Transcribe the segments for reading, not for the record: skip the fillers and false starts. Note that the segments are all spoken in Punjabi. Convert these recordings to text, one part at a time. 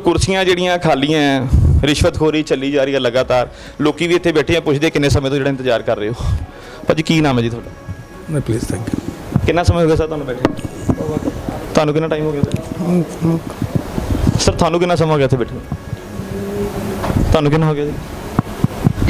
ਕੁਰਸੀਆਂ ਜਿਹੜੀਆਂ ਖਾਲੀਆਂ ਹੈ, ਰਿਸ਼ਵਤਖੋਰੀ ਚੱਲੀ ਜਾ ਰਹੀ ਹੈ ਲਗਾਤਾਰ। ਲੋਕੀ ਵੀ ਇੱਥੇ ਬੈਠੇ ਆ, ਪੁੱਛਦੇ ਕਿੰਨੇ ਸਮੇਂ ਤੋਂ ਜਿਹੜਾ ਇੰਤਜ਼ਾਰ ਕਰ ਰਹੇ ਹੋ। ਭਾਜੀ ਕੀ ਨਾਮ ਹੈ ਜੀ ਤੁਹਾਡਾ? ਨਹੀਂ ਪਲੀਜ਼ ਥੈਂਕ ਯੂ। ਕਿੰਨਾ ਸਮਾਂ ਹੋ ਗਿਆ ਸਰ ਤੁਹਾਨੂੰ ਬੈਠੇ? ਤੁਹਾਨੂੰ ਕਿੰਨਾ ਟਾਈਮ ਹੋ ਗਿਆ ਸਰ? ਤੁਹਾਨੂੰ ਕਿੰਨਾ ਸਮਾਂ ਹੋ ਗਿਆ ਇੱਥੇ ਬੈਠੇ? ਤੁਹਾਨੂੰ ਕਿੰਨਾ ਹੋ ਗਿਆ ਜੀ?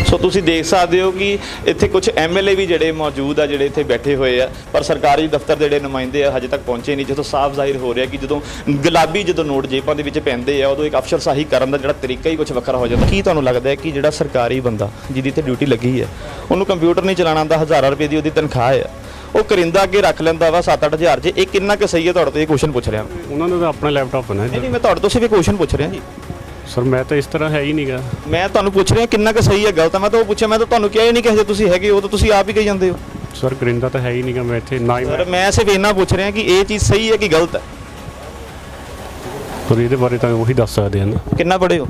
ਸੋ ਤੁਸੀਂ ਦੇਖ ਸਕਦੇ ਹੋ ਕਿ ਇੱਥੇ ਕੁਝ ਐਮਐਲਏ ਵੀ ਜਿਹੜੇ ਮੌਜੂਦ ਆ, ਜਿਹੜੇ ਇੱਥੇ ਬੈਠੇ ਹੋਏ ਆ, ਪਰ ਸਰਕਾਰੀ ਦਫ਼ਤਰ ਦੇ ਜਿਹੜੇ ਨੁਮਾਇੰਦੇ ਆ ਹਜੇ ਤੱਕ ਪਹੁੰਚੇ ਨਹੀਂ। ਜਦੋਂ ਸਾਫ਼ ਜ਼ਾਹਿਰ ਹੋ ਰਿਹਾ ਕਿ ਜਦੋਂ ਗੁਲਾਬੀ ਨੋਟ ਜੇਬਾਂ ਦੇ ਵਿੱਚ ਪੈਂਦੇ ਆ, ਉਦੋਂ ਇੱਕ ਅਫਸਰਸ਼ਾਹੀ ਕਰਨ ਦਾ ਜਿਹੜਾ ਤਰੀਕਾ ਹੀ ਕੁਝ ਵੱਖਰਾ ਹੋ ਜਾਂਦਾ। ਕੀ ਤੁਹਾਨੂੰ ਲੱਗਦਾ ਹੈ ਕਿ ਜਿਹੜਾ ਸਰਕਾਰੀ ਬੰਦਾ ਜਿਹਦੀ ਇੱਥੇ ਡਿਊਟੀ ਲੱਗੀ ਹੈ, ਉਹਨੂੰ ਕੰਪਿਊਟਰ ਨਹੀਂ ਚਲਾਉਣ ਆਉਂਦਾ, ਹਜ਼ਾਰਾਂ ਰੁਪਏ ਦੀ ਉਹਦੀ ਤਨਖਾਹ ਹੈ, ਉਹ ਕਰਿੰਦਾ ਅੱਗੇ ਰੱਖ ਲੈਂਦਾ ਵਾ 7-8 ਹਜ਼ਾਰ 'ਚ, ਇਹ ਕਿੰਨਾ ਕੁ ਸਹੀ ਹੈ? ਤੁਹਾਡੇ ਤੋਂ ਇਹ ਕੁਐਸਚਨ ਪੁੱਛ ਰਿਹਾ। ਉਹਨਾਂ ਦਾ ਤਾਂ ਆਪਣਾ ਲੈਪਟਾਪ ਹੈ ਨਾ ਜੀ। ਨਹੀਂ, ਮੈਂ ਤੁਹਾਡੇ ਤੋਂ ਸਿਰਫ ਕੁਐਸਚਨ ਪੁੱਛ ਰਿਹਾ ਜੀ ਸਰ। ਮੈਂ ਤਾਂ ਇਸ ਤਰ੍ਹਾਂ ਹੈ ਹੀ ਨਹੀਂਗਾ। ਮੈਂ ਤੁਹਾਨੂੰ ਪੁੱਛ ਰਿਹਾ ਕਿੰਨਾ ਕੁ ਸਹੀ ਹੈ ਗਲਤ ਹੈ? ਮੈਂ ਤਾਂ ਉਹ ਪੁੱਛਿਆ, ਮੈਂ ਤਾਂ ਤੁਹਾਨੂੰ ਕਿਹਾ ਹੀ ਨਹੀਂ ਕਿ ਜੇ ਤੁਸੀਂ ਹੈਗੇ ਹੋ ਤਾਂ ਤੁਸੀਂ ਆਪ ਹੀ ਕਹੀ ਜਾਂਦੇ ਹੋ। ਸਰ ਕਰਿੰਦਾ ਤਾਂ ਹੈ ਹੀ ਨਹੀਂਗਾ ਮੈਂ ਇੱਥੇ ਨਾ ਹੀ। ਸਰ ਮੈਂ ਸਿਰਫ ਇੰਨਾ ਪੁੱਛ ਰਿਹਾ ਕਿ ਇਹ ਚੀਜ਼ ਸਹੀ ਹੈ ਕਿ ਗਲਤ ਹੈ। ਪਰ ਇਹਦੇ ਬਾਰੇ ਤਾਂ ਉਹੀ ਦੱਸ ਸਕਦੇ ਹਨ। ਕਿੰਨਾ ਪੜ੍ਹੇ ਹੋ?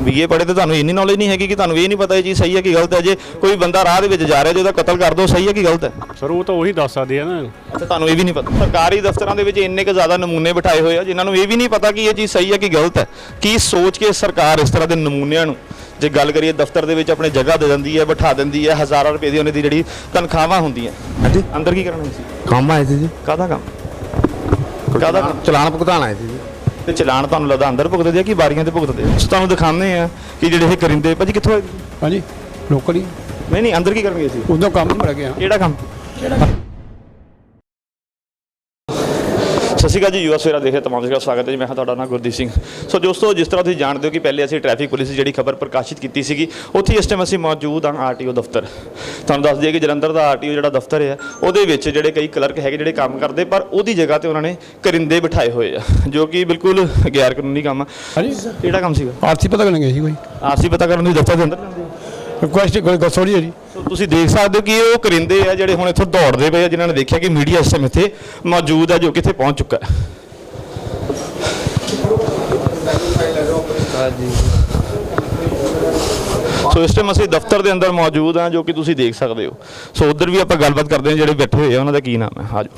BA ਪੜ੍ਹੇ ਤਾਂ ਤੁਹਾਨੂੰ ਇੰਨੀ ਨੌਲੇਜ ਨਹੀਂ ਹੈਗੀ ਕਿ ਤੁਹਾਨੂੰ ਇਹ ਨਹੀਂ ਪਤਾ ਇਹ ਚੀਜ਼ ਸਹੀ ਹੈ ਕਿ ਗਲਤ ਹੈ। ਜੇ ਕੋਈ ਬੰਦਾ ਰਾਹ ਦੇ ਵਿੱਚ ਜਾ ਰਿਹਾ ਜੇ ਉਹਦਾ ਕਤਲ ਕਰ ਦੋ, ਸਹੀ ਹੈ ਕਿ ਗਲਤ ਹੈ? ਸਰ ਉਹ ਤਾਂ ਉਹੀ ਦੱਸ ਸਕਦੇ ਆ ਨਾ। ਅੱਛਾ, ਤੁਹਾਨੂੰ ਇਹ ਵੀ ਨਹੀਂ ਪਤਾ? ਸਰਕਾਰੀ ਦਫ਼ਤਰਾਂ ਦੇ ਵਿੱਚ ਇੰਨੇ ਕੁ ਜ਼ਿਆਦਾ ਨਮੂਨੇ ਬਿਠਾਏ ਹੋਏ ਆ ਜਿਨ੍ਹਾਂ ਨੂੰ ਇਹ ਵੀ ਨਹੀਂ ਪਤਾ ਕਿ ਇਹ ਚੀਜ਼ ਸਹੀ ਹੈ ਕਿ ਗਲਤ ਹੈ। ਕੀ ਸੋਚ ਕੇ ਸਰਕਾਰ ਇਸ ਤਰ੍ਹਾਂ ਦੇ ਨਮੂਨਿਆਂ ਨੂੰ, ਜੇ ਗੱਲ ਕਰੀਏ ਦਫ਼ਤਰ ਦੇ ਵਿੱਚ ਆਪਣੇ ਜਗ੍ਹਾ ਦੇ ਦਿੰਦੀ ਹੈ, ਬਿਠਾ ਦਿੰਦੀ ਹੈ, ਹਜ਼ਾਰਾਂ ਰੁਪਏ ਦੀ ਉਹਨਾਂ ਦੀ ਜਿਹੜੀ ਤਨਖਾਹਾਂ ਹੁੰਦੀਆਂ। ਹਾਂਜੀ, ਅੰਦਰ ਕੀ ਕਰਨਾ ਸੀ? ਕੰਮ ਆਏ ਸੀ ਜੀ। ਕਾਹਦਾ ਕੰਮ? ਕਾਹਦਾ ਕੰਮ? ਚਲਾਨ ਭੁਗਤਾਨ ਆਏ ਸੀ ਜੀ। ਤੇ ਚਲਾਨ ਤੁਹਾਨੂੰ ਲੱਗਦਾ ਅੰਦਰ ਭੁਗਤਦੇ ਆ ਕਿ ਬਾਰੀਆਂ ਤੇ ਭੁਗਤਦੇ ਆ? ਤੁਹਾਨੂੰ ਦਿਖਾਉਂਦੇ ਆ ਕਿ ਜਿਹੜੇ ਇਹ ਕਰਿੰਦੇ। ਭਾਜੀ ਕਿੱਥੋਂ ਆਏ? ਹਾਂਜੀ, ਲੋਕਲ ਹੀ। ਨਹੀਂ, ਅੰਦਰ ਕੀ ਕਰਨਗੇ ਸੀ? ਉਦੋਂ ਕੰਮ ਮਿਲ ਗਿਆ। ਕਿਹੜਾ ਕੰਮ? ਸਤਿ ਸ਼੍ਰੀ ਅਕਾਲ ਜੀ, ਯੂਐਸ ਸਵੇਰਾ ਦੇਖੇ ਤਮਾਮ ਦਾ ਸਵਾਗਤ ਹੈ ਜੀ। ਮੈਂ ਹਾਂ ਤੁਹਾਡਾ ਨਾਮ ਗੁਰਦੀਪ ਸਿੰਘ। ਸੋ ਦੋਸਤੋ, ਜਿਸ ਤਰ੍ਹਾਂ ਤੁਸੀਂ ਜਾਣਦੇ ਹੋ ਕਿ ਪਹਿਲੇ ਅਸੀਂ ਟ੍ਰੈਫਿਕ ਪੁਲਿਸ ਦੀ ਜਿਹੜੀ ਖਬਰ ਪ੍ਰਕਾਸ਼ਿਤ ਕੀਤੀ ਸੀਗੀ, ਉੱਥੇ ਇਸ ਟਾਈਮ ਅਸੀਂ ਮੌਜੂਦ ਹਾਂ ਆਰਟੀਓ ਦਫ਼ਤਰ। ਤੁਹਾਨੂੰ ਦੱਸ ਦਈਏ ਕਿ ਜਲੰਧਰ ਦਾ ਆਰਟੀਓ ਜਿਹੜਾ ਦਫ਼ਤਰ ਹੈ, ਉਹਦੇ ਵਿੱਚ ਜਿਹੜੇ ਕਈ ਕਲਰਕ ਹੈਗੇ ਜਿਹੜੇ ਕੰਮ ਕਰਦੇ, ਪਰ ਉਹਦੀ ਜਗ੍ਹਾ ਤੇ ਉਹਨਾਂ ਨੇ ਕਰਿੰਦੇ ਬਿਠਾਏ ਹੋਏ ਆ, ਜੋ ਕਿ ਬਿਲਕੁਲ ਗੈਰ ਕਾਨੂੰਨੀ ਕੰਮ ਆ। ਹਾਂਜੀ, ਕਿਹੜਾ ਕੰਮ ਸੀਗਾ? ਆਰਸੀ ਪਤਾ ਕਰਨ ਗਏ ਸੀ ਕੋਈ। ਆਰਸੀ ਪਤਾ ਕਰਨ ਤੁਸੀਂ ਦਫ਼ਤਰ ਦੇ ਅੰਦਰ ਜਾਂਦੇ ਹੋ? ਰਿਕੁਐਸਟ ਕੋਈ ਗਸੋੜੀ ਹੈ ਜੀ। ਸੋ ਤੁਸੀਂ ਦੇਖ ਸਕਦੇ ਹੋ ਕਿ ਉਹ ਕਰਿੰਦੇ ਆ ਜਿਹੜੇ ਹੁਣ ਇੱਥੋਂ ਦੌੜਦੇ ਪਏ ਆ, ਜਿਨ੍ਹਾਂ ਨੇ ਦੇਖਿਆ ਕਿ ਮੀਡੀਆ ਇਸ ਟਾਈਮ ਇੱਥੇ ਮੌਜੂਦ ਹੈ, ਜੋ ਕਿ ਇੱਥੇ ਪਹੁੰਚ ਚੁੱਕਾ ਹੈ। ਸੋ ਇਸ ਟਾਈਮ ਅਸੀਂ ਦਫ਼ਤਰ ਦੇ ਅੰਦਰ ਮੌਜੂਦ ਹਾਂ, ਜੋ ਕਿ ਤੁਸੀਂ ਦੇਖ ਸਕਦੇ ਹੋ। ਸੋ ਉੱਧਰ ਵੀ ਆਪਾਂ ਗੱਲਬਾਤ ਕਰਦੇ ਹਾਂ, ਜਿਹੜੇ ਬੈਠੇ ਹੋਏ ਆ ਉਹਨਾਂ ਦਾ ਕੀ ਨਾਮ ਹੈ। ਆਜੋ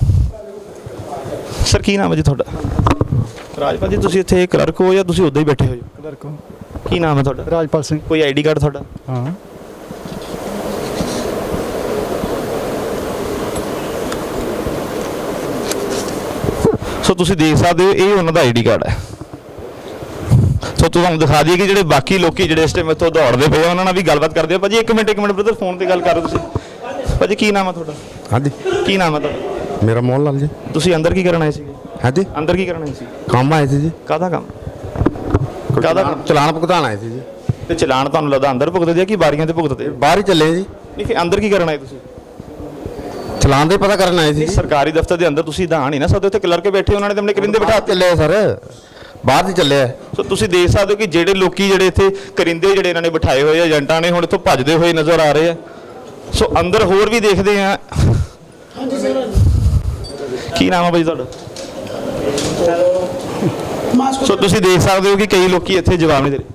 ਸਰ, ਕੀ ਨਾਮ ਹੈ ਜੀ ਤੁਹਾਡਾ? ਰਾਜਪਾਲ ਜੀ, ਤੁਸੀਂ ਇੱਥੇ ਕਲਰਕ ਹੋ ਜਾਂ ਤੁਸੀਂ ਉੱਦਾਂ ਹੀ ਬੈਠੇ ਹੋਏ ਹੋ? ਕਲਰਕ। ਕੀ ਨਾਮ ਹੈ ਤੁਹਾਡਾ? ਰਾਜਪਾਲ ਸਿੰਘ। ਕੋਈ ਆਈਡੀ ਕਾਰਡ ਤੁਹਾਡਾ? ਹਾਂ। ਸੋ ਤੁਸੀਂ ਦੇਖ ਸਕਦੇ ਹੋ, ਇਹ ਉਹਨਾਂ ਦਾ ਆਈਡੀ ਕਾਰਡ ਹੈ। ਸੋ ਤੁਹਾਨੂੰ ਦਿਖਾ ਦਈਏ ਕਿ ਜਿਹੜੇ ਬਾਕੀ ਲੋਕੀ ਜਿਹੜੇ ਇਸ ਟਾਈਮ ਇੱਥੋਂ ਦੌੜਦੇ ਪਏ ਆ, ਉਹਨਾਂ ਨਾਲ ਵੀ ਗੱਲਬਾਤ ਕਰਦੇ ਆ। ਭਾਜੀ ਇੱਕ ਮਿੰਟ ਬ੍ਰਦਰ, ਫੋਨ ਤੇ ਗੱਲ ਕਰੋ ਤੁਸੀਂ। ਭਾਜੀ ਕੀ ਨਾਮ ਹੈ ਤੁਹਾਡਾ? ਹਾਂਜੀ, ਕੀ ਨਾਮ ਹੈ ਤੁਹਾਡਾ? ਮੇਰਾ ਮੋਹਨ ਲਾਲ ਜੀ। ਤੁਸੀਂ ਅੰਦਰ ਕੀ ਕਰਨ ਆਏ ਸੀਗੇ? ਹਾਂਜੀ, ਅੰਦਰ ਕੀ ਕਰਨ ਆਏ ਸੀ? ਕੰਮ ਆਏ ਸੀ ਜੀ। ਕਾਹਦਾ ਕੰਮ? ਕਾਹਦਾ ਕੰਮ? ਚਲਾਨ ਭੁਗਤਾਨ ਆਏ ਸੀ ਜੀ। ਤੇ ਚਲਾਨ ਤੁਹਾਨੂੰ ਲੱਗਦਾ ਅੰਦਰ ਭੁਗਤਦੇ ਆ ਕਿ ਬਾਰੀਆਂ ਤੇ ਭੁਗਤਦੇ ਆ? ਬਾਹਰ ਹੀ ਚੱਲੇ ਜੀ। ਨਹੀਂ, ਫਿਰ ਅੰਦਰ ਕੀ ਕਰਨ ਆਏ ਤੁਸੀਂ? ਚਲਾਨ ਦੇ ਪਤਾ ਕਰਨ ਆਏ ਸੀ ਜੀ। ਸਰਕਾਰੀ ਦਫ਼ਤਰ ਦੇ ਅੰਦਰ ਤੁਸੀਂ ਤਾਂ ਨਹੀਂ ਨਾ ਸਕਦੇ, ਉੱਥੇ ਕਲਰਕ ਬੈਠੇ ਉਹਨਾਂ ਨੇ ਤਾਂ ਆਪਣੇ ਕਰਿੰਦੇ ਬਿਠਾ ਦਿੱਤੇ। ਚੱਲੇ ਸਰ, ਬਾਹਰ ਹੀ ਚੱਲੇ ਆ। ਸੋ ਤੁਸੀਂ ਦੇਖ ਸਕਦੇ ਹੋ ਕਿ ਜਿਹੜੇ ਲੋਕੀ ਜਿਹੜੇ ਇੱਥੇ ਕਰਿੰਦੇ ਜਿਹੜੇ ਇਹਨਾਂ ਨੇ ਬਿਠਾਏ ਹੋਏ ਆ, ਏਜੰਟਾਂ ਨੇ, ਹੁਣ ਇੱਥੋਂ ਭੱਜਦੇ ਹੋਏ ਨਜ਼ਰ ਆ ਰਹੇ ਆ। ਸੋ ਅੰਦਰ ਹੋਰ ਵੀ ਦੇਖਦੇ ਆ। ਕੀ ਨਾਮ ਹੈ ਭਾਈ ਤੁਹਾਡਾ? ਸੋ ਤੁਸੀਂ ਦੇਖ ਸਕਦੇ ਹੋ ਕਿ ਕਈ ਲੋਕੀ ਇੱਥੇ ਜਵਾਬ ਨਹੀਂ ਦੇ ਰਹੇ।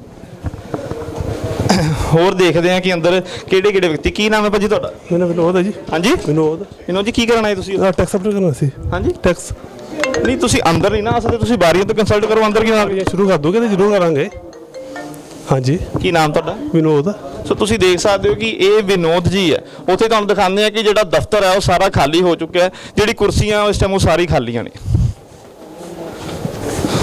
ਹੋਰ ਦੇਖਦੇ ਆ ਕਿ ਅੰਦਰ ਕਿਹੜੇ ਕਿਹੜੇ ਵਿਅਕਤੀ। ਕੀ ਨਾਮ ਹੈ ਭਾਜੀ ਤੁਹਾਡਾ? ਮੇਰਾ ਵਿਨੋਦ ਹੈ ਜੀ। ਹਾਂਜੀ, ਵਿਨੋਦ ਜੀ ਕੀ ਕਰਨ ਆਏ ਤੁਸੀਂ? ਟੈਕਸ ਅਪਡੇਟ ਕਰਨਾ ਸੀ। ਹਾਂਜੀ, ਟੈਕਸ ਨਹੀਂ ਤੁਸੀਂ ਅੰਦਰ ਨਹੀਂ ਨਾ ਆ ਸਕਦੇ, ਤੁਸੀਂ ਬਾਰੀਆਂ ਤੋਂ ਕੰਸਲਟ ਕਰੋ। ਅੰਦਰ ਕਿਉਂ ਆ ਗਏ? ਸ਼ੁਰੂ ਕਰ ਦੋਗੇ ਤਾਂ ਜ਼ਰੂਰ ਕਰਾਂਗੇ। ਹਾਂਜੀ, ਕੀ ਨਾਮ ਤੁਹਾਡਾ? ਵਿਨੋਦ। ਸੋ ਤੁਸੀਂ ਦੇਖ ਸਕਦੇ ਹੋ ਕਿ ਇਹ ਵਿਨੋਦ ਜੀ ਹੈ। ਉੱਥੇ ਤੁਹਾਨੂੰ ਦਿਖਾਉਂਦੇ ਆ ਕਿ ਜਿਹੜਾ ਦਫ਼ਤਰ ਹੈ ਉਹ ਸਾਰਾ ਖਾਲੀ ਹੋ ਚੁੱਕਿਆ ਹੈ। ਜਿਹੜੀ ਕੁਰਸੀਆਂ ਇਸ ਟਾਈਮ ਉਹ ਸਾਰੀ ਖਾਲੀਆਂ ਨੇ।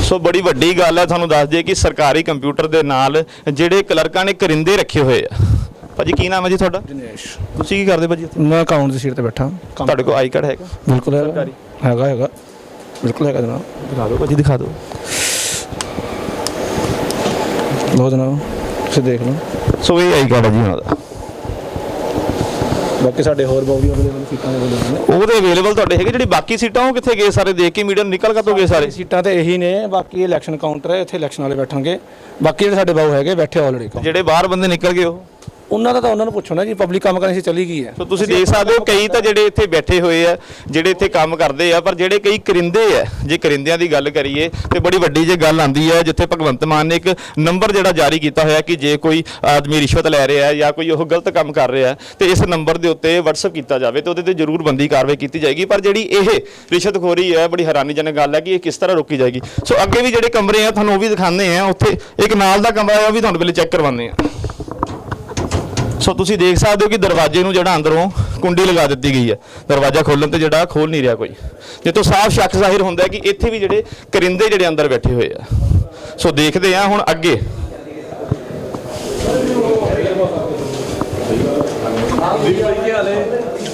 ਸੋ ਬੜੀ ਵੱਡੀ ਗੱਲ ਹੈ। ਤੁਹਾਨੂੰ ਦੱਸ ਦਈਏ ਕਿ ਸਰਕਾਰੀ ਕੰਪਿਊਟਰ ਦੇ ਨਾਲ ਜਿਹੜੇ ਕਲਰਕਾਂ ਨੇ ਕਰਿੰਦੇ ਰੱਖੇ ਹੋਏ ਆ। ਭਾਜੀ ਕੀ ਨਾਮ ਹੈ ਜੀ ਤੁਹਾਡਾ? ਦਿਨੇਸ਼। ਤੁਸੀਂ ਕੀ ਕਰਦੇ ਭਾਜੀ? ਮੈਂ ਅਕਾਊਂਟ ਦੀ ਸੀਟ ਤੇ ਬੈਠਾ। ਤੁਹਾਡੇ ਕੋਲ ਆਈ ਕਾਰਡ ਹੈਗਾ? ਬਿਲਕੁਲ ਹੈਗਾ। ਸਰਕਾਰੀ ਹੈਗਾ ਬਿਲਕੁਲ ਹੈਗਾ ਜਨਾਬ। ਦਿਖਾ ਦਿਓ ਭਾਜੀ, ਦਿਖਾ ਦਿਓ। ਲਓ ਜਨਾਬ, ਤੁਸੀਂ ਦੇਖ ਲਓ। ਸੋ ਇਹ ਆਈ ਕਾਰਡ ਹੈ ਜੀ ਉਹਨਾਂ ਦਾ। ਬਾਕੀ ਸਾਡੇ ਹੋਰ ਬਹੁਤ ਅਵੇਲੇਬਲ ਸੀਟਾਂ ਨੇ। ਉਹਦੇ ਅਵੇਲੇਬਲ ਤੁਹਾਡੇ ਹੈਗੇ। ਜਿਹੜੀ ਬਾਕੀ ਸੀਟਾਂ ਉਹ ਕਿੱਥੇ ਗਏ ਸਾਰੇ? ਦੇਖ ਕੇ ਮੀਡੀਆ ਨਿਕਲ ਕਦੋਂ ਗਏ ਸਾਰੇ? ਸੀਟਾਂ ਤੇ ਇਹੀ ਨੇ। ਬਾਕੀ ਇਲੈਕਸ਼ਨ ਕਾਊਂਟਰ ਹੈ, ਇੱਥੇ ਇਲੈਕਸ਼ਨ ਵਾਲੇ ਬੈਠਣਗੇ। ਬਾਕੀ ਜਿਹੜੇ ਸਾਡੇ ਬਾਊ ਹੈਗੇ ਬੈਠੇ ਆਲਰੇਡੀ। ਜਿਹੜੇ ਬਾਹਰ ਬੰਦੇ ਨਿਕਲ ਗਏ ਉਹਨਾਂ ਦਾ ਤਾਂ ਉਹਨਾਂ ਨੂੰ ਪੁੱਛੋ ਨਾ ਜੀ, ਪਬਲਿਕ ਕੰਮ ਕਰਨ ਸੀ ਚਲੀ ਗਈ ਹੈ। ਸੋ ਤੁਸੀਂ ਦੇਖ ਸਕਦੇ ਹੋ ਕਈ ਤਾਂ ਜਿਹੜੇ ਇੱਥੇ ਬੈਠੇ ਹੋਏ ਆ, ਜਿਹੜੇ ਇੱਥੇ ਕੰਮ ਕਰਦੇ ਆ, ਪਰ ਜਿਹੜੇ ਕਈ ਕਰਿੰਦੇ ਆ, ਜੇ ਕਰਿੰਦਿਆਂ ਦੀ ਗੱਲ ਕਰੀਏ ਤੇ ਬੜੀ ਵੱਡੀ ਜੇ ਗੱਲ ਆਂਦੀ ਹੈ, ਜਿੱਥੇ ਭਗਵੰਤ ਮਾਨ ਨੇ ਇੱਕ ਨੰਬਰ ਜਿਹੜਾ ਜਾਰੀ ਕੀਤਾ ਹੋਇਆ ਕਿ ਜੇ ਕੋਈ ਆਦਮੀ ਰਿਸ਼ਵਤ ਲੈ ਰਿਹਾ ਹੈ ਜਾਂ ਕੋਈ ਉਹ ਗਲਤ ਕੰਮ ਕਰ ਰਿਹਾ ਹੈ ਤੇ ਇਸ ਨੰਬਰ ਦੇ ਉੱਤੇ WhatsApp ਕੀਤਾ ਜਾਵੇ ਤੇ ਉਹਦੇ ਤੇ ਜ਼ਰੂਰ ਬੰਦੀ ਕਾਰਵਾਈ ਕੀਤੀ ਜਾਏਗੀ। ਪਰ ਜਿਹੜੀ ਇਹ ਰਿਸ਼ਵਤਖੋਰੀ ਹੈ, ਬੜੀ ਹੈਰਾਨੀਜਨਕ ਗੱਲ ਹੈ ਕਿ ਇਹ ਕਿਸ ਤਰ੍ਹਾਂ ਰੋਕੀ ਜਾਏਗੀ। ਸੋ ਅੱਗੇ ਵੀ ਜਿਹੜੇ ਕਮਰੇ ਆ ਤੁਹਾਨੂੰ ਉਹ ਵੀ ਦਿਖਾਉਂਦੇ ਆ, ਉੱਥੇ ਇੱਕ ਨਾਲ ਦਾ ਕਮਰਾ ਹੈ ਉਹ ਵੀ ਤੁਹਾਨੂੰ ਪਹਿਲੇ ਚੈੱਕ ਕਰਵਾਉਂਦੇ ਆ। ਸੋ ਤੁਸੀਂ ਦੇਖ ਸਕਦੇ ਹੋ ਕਿ ਦਰਵਾਜ਼ੇ ਨੂੰ ਜਿਹੜਾ ਅੰਦਰੋਂ ਕੁੰਡੀ ਲਗਾ ਦਿੱਤੀ ਗਈ ਹੈ, ਦਰਵਾਜ਼ਾ ਖੋਲ੍ਹਣ ਤੇ ਜਿਹੜਾ ਖੋਲ ਨਹੀਂ ਰਿਹਾ ਕੋਈ, ਜਿੱਥੋਂ ਸਾਫ਼ ਸ਼ੱਕ ਜ਼ਾਹਿਰ ਹੁੰਦਾ ਹੈ ਕਿ ਇੱਥੇ ਵੀ ਜਿਹੜੇ ਕਰਿੰਦੇ ਜਿਹੜੇ ਅੰਦਰ ਬੈਠੇ ਹੋਏ ਆ। ਸੋ ਦੇਖਦੇ ਆ ਹੁਣ ਅੱਗੇ।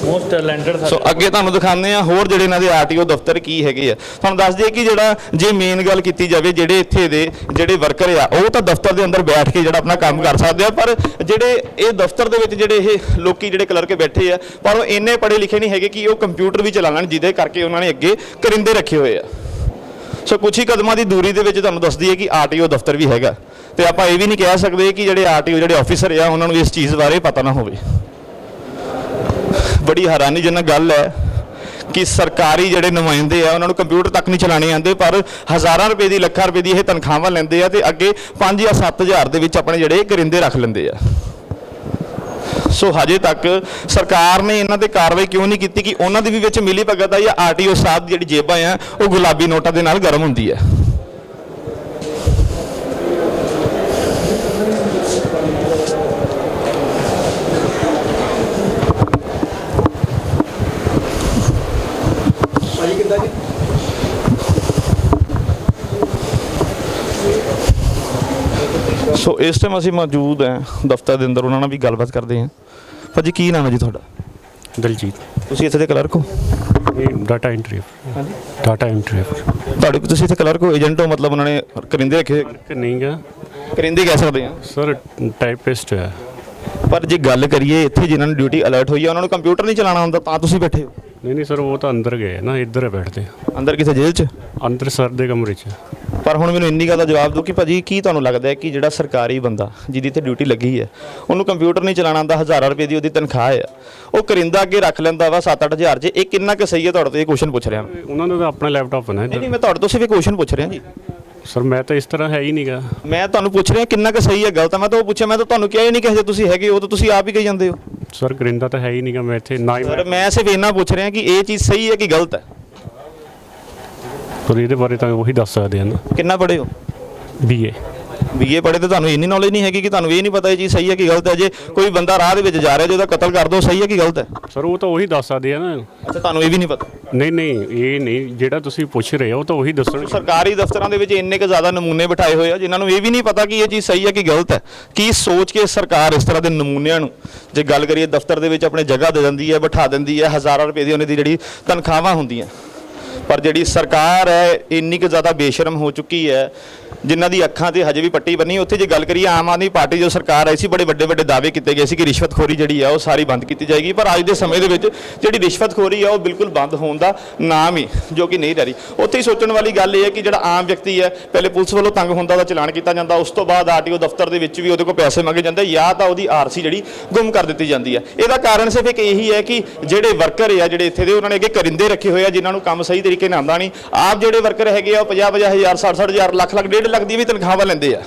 ਮੋਸਟ ਟੈਲੈਂਟਡ ਸੋ ਅੱਗੇ ਤੁਹਾਨੂੰ ਦਿਖਾਉਂਦੇ ਆ ਹੋਰ ਜਿਹੜੇ ਇਹਨਾਂ ਦੇ ਆਰਟੀਓ ਦਫ਼ਤਰ ਕੀ ਹੈਗੇ ਆ। ਤੁਹਾਨੂੰ ਦੱਸ ਦਈਏ ਕਿ ਜਿਹੜਾ ਜੇ ਮੇਨ ਗੱਲ ਕੀਤੀ ਜਾਵੇ, ਜਿਹੜੇ ਇੱਥੇ ਦੇ ਜਿਹੜੇ ਵਰਕਰ ਆ ਉਹ ਤਾਂ ਦਫ਼ਤਰ ਦੇ ਅੰਦਰ ਬੈਠ ਕੇ ਜਿਹੜਾ ਆਪਣਾ ਕੰਮ ਕਰ ਸਕਦੇ ਆ, ਪਰ ਜਿਹੜੇ ਇਹ ਦਫ਼ਤਰ ਦੇ ਵਿੱਚ ਜਿਹੜੇ ਇਹ ਲੋਕੀ ਜਿਹੜੇ ਕਲਰਕ ਬੈਠੇ ਆ, ਪਰ ਉਹ ਇੰਨੇ ਪੜ੍ਹੇ ਲਿਖੇ ਨਹੀਂ ਹੈਗੇ ਕਿ ਉਹ ਕੰਪਿਊਟਰ ਵੀ ਚਲਾ ਲੈਣ, ਜਿਹਦੇ ਕਰਕੇ ਉਹਨਾਂ ਨੇ ਅੱਗੇ ਕਰਿੰਦੇ ਰੱਖੇ ਹੋਏ ਆ। ਸੋ ਕੁਛ ਹੀ ਕਦਮਾਂ ਦੀ ਦੂਰੀ ਦੇ ਵਿੱਚ ਤੁਹਾਨੂੰ ਦੱਸ ਦਈਏ ਕਿ ਆਰਟੀਓ ਦਫ਼ਤਰ ਵੀ ਹੈਗਾ, ਤੇ ਆਪਾਂ ਇਹ ਵੀ ਨਹੀਂ ਕਹਿ ਸਕਦੇ ਕਿ ਜਿਹੜੇ ਆਰਟੀਓ ਜਿਹੜੇ ਆਫੀਸਰ ਆ ਉਹਨਾਂ ਨੂੰ ਇਸ ਚੀਜ਼ ਬਾਰੇ ਪਤਾ ਨਾ ਹੋਵੇ। ਬੜੀ ਹੈਰਾਨੀਜਨਕ ਗੱਲ ਹੈ ਕਿ ਸਰਕਾਰੀ ਜਿਹੜੇ ਨੁਮਾਇੰਦੇ ਆ ਉਹਨਾਂ ਨੂੰ ਕੰਪਿਊਟਰ ਤੱਕ ਨਹੀਂ ਚਲਾਣੇ ਆਉਂਦੇ, ਪਰ ਹਜ਼ਾਰਾਂ ਰੁਪਏ ਦੀ, ਲੱਖਾਂ ਰੁਪਏ ਦੀ ਇਹ ਤਨਖਾਹਾਂ ਲੈਂਦੇ ਆ ਤੇ ਅੱਗੇ 5 ਜਾਂ 7 ਹਜ਼ਾਰ ਦੇ ਵਿੱਚ ਆਪਣੇ ਜਿਹੜੇ ਕਰਿੰਦੇ ਰੱਖ ਲੈਂਦੇ ਆ। ਸੋ ਹਜੇ ਤੱਕ ਸਰਕਾਰ ਨੇ ਇਹਨਾਂ ਤੇ ਕਾਰਵਾਈ ਕਿਉਂ ਨਹੀਂ ਕੀਤੀ ਕਿ ਉਹਨਾਂ ਦੀ ਵੀ ਵਿੱਚ ਮਿਲੀ ਭਗਤ ਆ, ਜਾਂ ਆਰਟੀਓ ਸਾਹਿਬ ਦੀ ਜਿਹੜੀ ਜੇਬਾਂ ਆ ਉਹ ਗੁਲਾਬੀ ਨੋਟਾਂ ਦੇ ਨਾਲ ਗਰਮ ਹੁੰਦੀ ਹੈ। ਸੋ ਇਸ ਟਾਈਮ ਅਸੀਂ ਮੌਜੂਦ ਹਾਂ ਦਫ਼ਤਰ ਦੇ ਅੰਦਰ, ਉਹਨਾਂ ਨਾਲ ਵੀ ਗੱਲਬਾਤ ਕਰਦੇ ਹਾਂ। ਭਾਜੀ ਕੀ ਨਾਮ ਹੈ ਜੀ ਤੁਹਾਡਾ? ਦਲਜੀਤ। ਤੁਸੀਂ ਇੱਥੇ ਦੇ ਕਲਰਕ ਹੋ? ਇਹ ਡਾਟਾ ਐਂਟਰੀ। ਹਾਂਜੀ, ਡਾਟਾ ਐਂਟਰੀ ਤੁਹਾਡੇ ਤੁਸੀਂ ਇੱਥੇ ਕਲਰਕ ਹੋ, ਏਜੰਟ ਹੋ, ਮਤਲਬ ਉਹਨਾਂ ਨੇ ਕਰਿੰਦੇ ਰੱਖੇ? ਨਹੀਂ ਗਾ ਕਰਿੰਦੇ ਕਹਿ ਸਕਦੇ ਹਾਂ ਸਰ, ਟਾਈਪਿਸਟ ਹੈ। ਪਰ ਜੇ ਗੱਲ ਕਰੀਏ ਇੱਥੇ ਜਿਨ੍ਹਾਂ ਨੂੰ ਡਿਊਟੀ ਅਲਰਟ ਹੋਈ ਹੈ ਉਹਨਾਂ ਨੂੰ ਕੰਪਿਊਟਰ ਨਹੀਂ ਚਲਾਉਣਾ ਹੁੰਦਾ, ਤਾਂ ਤੁਸੀਂ ਬੈਠੇ ਹੋ? ਨਹੀਂ ਸਰ, ਉਹ ਤਾਂ ਅੰਦਰ ਗਏ ਨਾ, ਇੱਧਰ ਬੈਠਦੇ ਅੰਦਰ ਕਿਸੇ ਜੇਲ੍ਹ 'ਚ? ਅੰਦਰ ਸਰ ਦੇ ਕਮਰੇ 'ਚ। ਪਰ ਹੁਣ ਮੈਨੂੰ ਇੰਨੀ ਗੱਲ ਦਾ ਜਵਾਬ ਦਿਓ ਕਿ ਭਾਜੀ ਕੀ ਤੁਹਾਨੂੰ ਲੱਗਦਾ ਹੈ ਕਿ ਜਿਹੜਾ ਸਰਕਾਰੀ ਬੰਦਾ ਜਿਹਦੀ ਤੇ ਡਿਊਟੀ ਲੱਗੀ ਹੈ ਉਹਨੂੰ ਕੰਪਿਊਟਰ ਨਹੀਂ ਚਲਾਉਣਾ ਆਉਂਦਾ, ਹਜ਼ਾਰਾਂ ਰੁਪਏ ਦੀ ਉਹਦੀ ਤਨਖਾਹ ਆ, ਉਹ ਕਰਿੰਦਾ ਅੱਗੇ ਰੱਖ ਲੈਂਦਾ ਵਾ 7-8 ਹਜ਼ਾਰ 'ਚ, ਇਹ ਕਿੰਨਾ ਕੁ ਸਹੀ ਹੈ? ਤੁਹਾਡੇ ਤੋਂ ਇਹ ਕੁਐਸਚਨ ਪੁੱਛ ਰਿਹਾ ਮੈਂ। ਉਹਨਾਂ ਦਾ ਤਾਂ ਆਪਣਾ ਲੈਪਟਾਪ ਹੈ ਨਾ ਇੱਧਰ। ਨਹੀਂ, ਮੈਂ ਤੁਹਾਡੇ ਤੋਂ ਸਿਰਫ ਕੁਐਸਚਨ ਪੁੱਛ ਰਿਹਾ ਜੀ। ਸਰ ਮੈਂ ਤਾਂ ਇਸ ਤਰ੍ਹਾਂ ਹੈ ਹੀ ਨਹੀਂਗਾ। ਮੈਂ ਤੁਹਾਨੂੰ ਪੁੱਛ ਰਿਹਾ ਕਿੰਨਾ ਕੁ ਸਹੀ ਹੈ, ਗਲਤ ਹੈ? ਮੈਂ ਤਾਂ ਉਹ ਪੁੱਛਿਆ, ਮੈਂ ਤਾਂ ਤੁਹਾਨੂੰ ਕਿਹਾ ਹੀ ਨਹੀਂ ਕਿ ਜੇ ਤੁਸੀਂ ਹੈਗੇ ਹੋ ਤਾਂ ਤੁਸੀਂ ਆਪ ਹੀ ਕਹੀ ਜਾਂਦੇ ਹੋ। ਸਰ ਕਰਿੰਦਾ ਤਾਂ ਹੈ ਹੀ ਨਹੀਂਗਾ ਮੈਂ ਇੱਥੇ, ਨਾ ਹੀ ਸਰ ਮੈਂ ਸਿਰਫ ਇੰਨਾ ਪੁੱਛ ਰਿਹਾ ਕਿ ਇਹ ਚੀਜ਼ ਸਹੀ ਹੈ ਕਿ ਗਲਤ ਹੈ। ਪਰ ਇਹਦੇ ਬਾਰੇ ਤਾਂ ਉਹੀ ਦੱਸ ਸਕਦੇ ਹਨ। ਕਿੰਨਾ ਪੜ੍ਹੇ ਹੋ? BA। BA ਪੜ੍ਹੇ ਤੇ ਤੁਹਾਨੂੰ ਇੰਨੀ ਨੌਲੇਜ ਨਹੀਂ ਹੈਗੀ ਕਿ ਤੁਹਾਨੂੰ ਇਹ ਨਹੀਂ ਪਤਾ ਇਹ ਚੀਜ਼ ਸਹੀ ਹੈ ਕਿ ਗਲਤ ਹੈ? ਜੇ ਕੋਈ ਬੰਦਾ ਰਾਹ ਦੇ ਵਿੱਚ ਜਾ ਰਿਹਾ ਜੇ ਉਹਦਾ ਕਤਲ ਕਰ ਦੋ, ਸਹੀ ਹੈ ਕਿ ਗਲਤ ਹੈ? ਸਰ ਉਹ ਤਾਂ ਉਹੀ ਦੱਸ ਸਕਦੇ ਆ ਨਾ। ਅੱਛਾ, ਤੁਹਾਨੂੰ ਇਹ ਵੀ ਨਹੀਂ ਪਤਾ? ਨਹੀਂ ਇਹ ਨਹੀਂ, ਜਿਹੜਾ ਤੁਸੀਂ ਪੁੱਛ ਰਹੇ ਹੋ ਤਾਂ ਉਹੀ ਦੱਸਣਗੇ। ਸਰਕਾਰੀ ਦਫ਼ਤਰਾਂ ਦੇ ਵਿੱਚ ਇੰਨੇ ਕੁ ਜ਼ਿਆਦਾ ਨਮੂਨੇ ਬਿਠਾਏ ਹੋਏ ਆ ਜਿਨ੍ਹਾਂ ਨੂੰ ਇਹ ਵੀ ਨਹੀਂ ਪਤਾ ਕਿ ਇਹ ਚੀਜ਼ ਸਹੀ ਹੈ ਕਿ ਗਲਤ ਹੈ। ਕੀ ਸੋਚ ਕੇ ਸਰਕਾਰ ਇਸ ਤਰ੍ਹਾਂ ਦੇ ਨਮੂਨਿਆਂ ਨੂੰ, ਜੇ ਗੱਲ ਕਰੀਏ ਦਫ਼ਤਰ ਦੇ ਵਿੱਚ, ਆਪਣੇ ਜਗ੍ਹਾ ਦੇ ਦਿੰਦੀ ਹੈ, ਬਿਠਾ ਦਿੰਦੀ ਹੈ, ਹਜ਼ਾਰਾਂ ਰੁਪਏ ਦੀ ਉਹਨਾਂ ਦੀ ਜਿਹੜੀ ਤਨਖਾਹਾਂ ਹੁੰਦੀਆਂ, ਪਰ ਜਿਹੜੀ ਸਰਕਾਰ ਹੈ ਇੰਨੀ ਕੁ ਜ਼ਿਆਦਾ ਬੇਸ਼ਰਮ ਹੋ ਚੁੱਕੀ ਹੈ ਜਿਨ੍ਹਾਂ ਦੀ ਅੱਖਾਂ ਤੇ ਹਜੇ ਵੀ ਪੱਟੀ ਬੰਨੀ। ਉੱਥੇ ਜੇ ਗੱਲ ਕਰੀਏ ਆਮ ਆਦਮੀ ਪਾਰਟੀ ਜੋ ਸਰਕਾਰ ਆਈ ਸੀ, ਬੜੇ ਵੱਡੇ ਦਾਅਵੇ ਕੀਤੇ ਗਏ ਸੀ ਕਿ ਰਿਸ਼ਵਤਖੋਰੀ ਜਿਹੜੀ ਆ ਉਹ ਸਾਰੀ ਬੰਦ ਕੀਤੀ ਜਾਏਗੀ, ਪਰ ਅੱਜ ਦੇ ਸਮੇਂ ਦੇ ਵਿੱਚ ਜਿਹੜੀ ਰਿਸ਼ਵਤਖੋਰੀ ਆ ਉਹ ਬਿਲਕੁਲ ਬੰਦ ਹੋਣ ਦਾ ਨਾਮ ਹੀ ਜੋ ਕਿ ਨਹੀਂ ਲੈ ਰਹੀ। ਉੱਥੇ ਹੀ ਸੋਚਣ ਵਾਲੀ ਗੱਲ ਇਹ ਹੈ ਕਿ ਜਿਹੜਾ ਆਮ ਵਿਅਕਤੀ ਹੈ, ਪਹਿਲੇ ਪੁਲਿਸ ਵੱਲੋਂ ਤੰਗ ਹੁੰਦਾ ਉਹਦਾ ਚਲਾਨ ਕੀਤਾ ਜਾਂਦਾ, ਉਸ ਤੋਂ ਬਾਅਦ ਆਰਟੀਓ ਦਫ਼ਤਰ ਦੇ ਵਿੱਚ ਵੀ ਉਹਦੇ ਕੋਲ ਪੈਸੇ ਮੰਗੇ ਜਾਂਦੇ, ਜਾਂ ਤਾਂ ਉਹਦੀ RC ਜਿਹੜੀ ਗੁੰਮ ਕਰ ਦਿੱਤੀ ਜਾਂਦੀ ਹੈ। ਇਹਦਾ ਕਾਰਨ ਸਿਰਫ ਇੱਕ ਇਹੀ ਹੈ ਕਿ ਜਿਹੜੇ ਵਰਕਰ ਆ ਜਿਹੜੇ ਇੱਥੇ ਦੇ, ਉਹਨਾਂ ਨੇ ਅੱਗੇ ਕਰਿੰਦੇ ਰੱਖੇ ਹੋਏ ਆ ਜਿਨ੍ਹਾਂ ਨੂੰ ਕੰਮ ਸਹੀ ਤਰੀਕੇ ਨਾਲ ਆਉਂਦਾ ਨਹੀਂ। ਆਪ ਜਿਹੜੇ ਵਰਕਰ ਹੈਗੇ ਆ ਉਹ 50-50 ਹਜ਼ਾਰ, 60-60 ਹਜ਼ਾਰ, ਲੱਖ, 1.5 ਲੱਖ ਦੀ ਵੀ ਤਨਖਾਹਾਂ ਲੈਂਦੇ ਆ,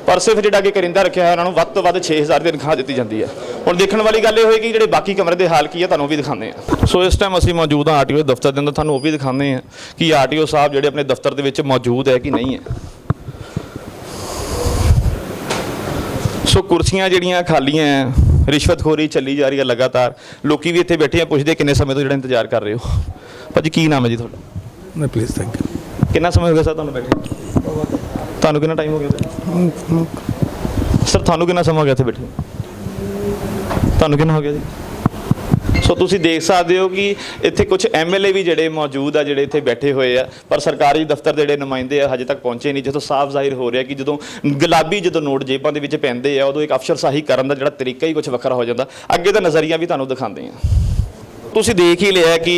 ਪਰ ਸਿਰਫ ਜਿਹੜਾ ਅੱਗੇ ਕਰਿੰਦਾ ਰੱਖਿਆ ਹੋਇਆ ਉਹਨਾਂ ਨੂੰ ਵੱਧ ਤੋਂ ਵੱਧ 6000 ਦੀ ਤਨਖਾਹ ਦਿੱਤੀ ਜਾਂਦੀ ਹੈ। ਹੁਣ ਦੇਖਣ ਵਾਲੀ ਗੱਲ ਇਹ ਹੋਏਗੀ ਕਿ ਜਿਹੜੇ ਬਾਕੀ ਕਮਰੇ ਦੇ ਹਾਲ ਕੀ ਆ, ਤੁਹਾਨੂੰ ਉਹ ਵੀ ਦਿਖਾਉਂਦੇ ਆ। ਸੋ ਇਸ ਟਾਈਮ ਅਸੀਂ ਮੌਜੂਦ ਹਾਂ ਆਰਟੀਓ ਦਫ਼ਤਰ ਦੇ ਅੰਦਰ, ਤੁਹਾਨੂੰ ਉਹ ਵੀ ਦਿਖਾਉਂਦੇ ਆ ਕਿ ਆਰਟੀਓ ਸਾਹਿਬ ਜਿਹੜੇ ਆਪਣੇ ਦਫ਼ਤਰ ਦੇ ਵਿੱਚ ਮੌਜੂਦ ਹੈ ਕਿ ਨਹੀਂ ਹੈ। ਸੋ ਕੁਰਸੀਆਂ ਜਿਹੜੀਆਂ ਖਾਲੀਆਂ ਹੈ, ਰਿਸ਼ਵਤਖੋਰੀ ਚੱਲੀ ਜਾ ਰਹੀ ਹੈ ਲਗਾਤਾਰ, ਲੋਕੀ ਵੀ ਇੱਥੇ ਬੈਠੇ ਆ, ਪੁੱਛਦੇ ਕਿੰਨੇ ਸਮੇਂ ਤੋਂ ਜਿਹੜਾ ਇੰਤਜ਼ਾਰ ਕਰ ਰਹੇ ਹੋ। ਭਾਜੀ ਕੀ ਨਾਮ ਹੈ ਜੀ ਤੁਹਾਡਾ? ਮੈਂ ਪਲੀਜ਼ ਥੈਂਕ ਯੂ। ਕਿੰਨਾ ਸਮਾਂ ਹੋ ਗਿਆ ਸਰ ਤੁਹਾਨੂੰ ਬੈਠੇ? ਤੁਹਾਨੂੰ ਕਿੰਨਾ ਟਾਈਮ ਹੋ ਗਿਆ ਸਰ? ਤੁਹਾਨੂੰ ਕਿੰਨਾ ਸਮਾਂ ਹੋ ਗਿਆ ਇੱਥੇ ਬੈਠੇ? ਤੁਹਾਨੂੰ ਕਿੰਨਾ ਹੋ ਗਿਆ ਜੀ? ਸੋ ਤੁਸੀਂ ਦੇਖ ਸਕਦੇ ਹੋ ਕਿ ਇੱਥੇ ਕੁਝ MLA ਵੀ ਜਿਹੜੇ ਮੌਜੂਦ ਆ, ਜਿਹੜੇ ਇੱਥੇ ਬੈਠੇ ਹੋਏ ਆ, ਪਰ ਸਰਕਾਰੀ ਦਫ਼ਤਰ ਦੇ ਜਿਹੜੇ ਨੁਮਾਇੰਦੇ ਆ ਹਜੇ ਤੱਕ ਪਹੁੰਚੇ ਨਹੀਂ, ਜਿੱਥੋਂ ਸਾਫ਼ ਜ਼ਾਹਿਰ ਹੋ ਰਿਹਾ ਕਿ ਜਦੋਂ ਗੁਲਾਬੀ ਨੋਟ ਜੇਬਾਂ ਦੇ ਵਿੱਚ ਪੈਂਦੇ ਆ ਉਦੋਂ ਇੱਕ ਅਫਸਰਸ਼ਾਹੀ ਕਰਨ ਦਾ ਜਿਹੜਾ ਤਰੀਕਾ ਹੀ ਕੁਝ ਵੱਖਰਾ ਹੋ ਜਾਂਦਾ। ਅੱਗੇ ਦਾ ਨਜ਼ਰੀਆ ਵੀ ਤੁਹਾਨੂੰ ਦਿਖਾਉਂਦੇ ਆ। ਤੁਸੀਂ ਦੇਖ ਹੀ ਲਿਆ ਕਿ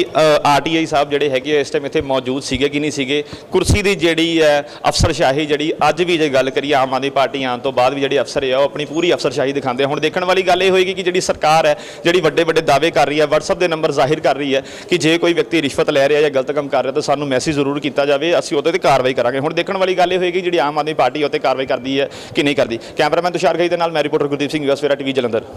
ਆਰਟੀਆਈ ਸਾਹਿਬ ਜਿਹੜੇ ਹੈਗੇ ਇਸ ਟਾਈਮ ਇੱਥੇ ਮੌਜੂਦ ਸੀਗੇ ਕਿ ਨਹੀਂ ਸੀਗੇ। ਕੁਰਸੀ ਦੀ ਜਿਹੜੀ ਹੈ ਅਫਸਰਸ਼ਾਹੀ ਜਿਹੜੀ ਅੱਜ ਵੀ ਜੇ ਗੱਲ ਕਰੀਏ ਆਮ ਆਦਮੀ ਪਾਰਟੀ ਆਉਣ ਤੋਂ ਬਾਅਦ ਵੀ ਜਿਹੜੇ ਅਫਸਰ ਹੈ ਉਹ ਆਪਣੀ ਪੂਰੀ ਅਫਸਰਸ਼ਾਹੀ ਦਿਖਾਉਂਦੇ ਆ। ਹੁਣ ਦੇਖਣ ਵਾਲੀ ਗੱਲ ਇਹ ਹੋਏਗੀ ਕਿ ਜਿਹੜੀ ਸਰਕਾਰ ਹੈ ਜਿਹੜੀ ਵੱਡੇ ਵੱਡੇ ਦਾਅਵੇ ਕਰ ਰਹੀ ਹੈ, WhatsApp ਦੇ ਨੰਬਰ ਜ਼ਾਹਿਰ ਕਰ ਰਹੀ ਹੈ ਕਿ ਜੇ ਕੋਈ ਵਿਅਕਤੀ ਰਿਸ਼ਵਤ ਲੈ ਰਿਹਾ ਜਾਂ ਗਲਤ ਕੰਮ ਕਰ ਰਿਹਾ ਤਾਂ ਸਾਨੂੰ ਮੈਸੇਜ ਜ਼ਰੂਰ ਕੀਤਾ ਜਾਵੇ, ਅਸੀਂ ਉਹਦੇ ਤੇ ਕਾਰਵਾਈ ਕਰਾਂਗੇ। ਹੁਣ ਦੇਖਣ ਵਾਲੀ ਗੱਲ ਇਹ ਹੋਏਗੀ ਜਿਹੜੀ ਆਮ ਆਦਮੀ ਪਾਰਟੀ ਉਹ 'ਤੇ ਕਾਰਵਾਈ ਕਰਦੀ ਹੈ ਕਿ ਨਹੀਂ ਕਰਦੀ। ਕੈਮਰਾਮੈਨ ਤੁਸ਼ਾਰ ਗਈ ਦੇ ਨਾਲ ਮੈਂ ਰਿਪੋਰਟਰ ਗੁਰਦੀਪ ਸਿੰਘ, US ਸਵੇਰਾ TV ਜਲੰਧਰ।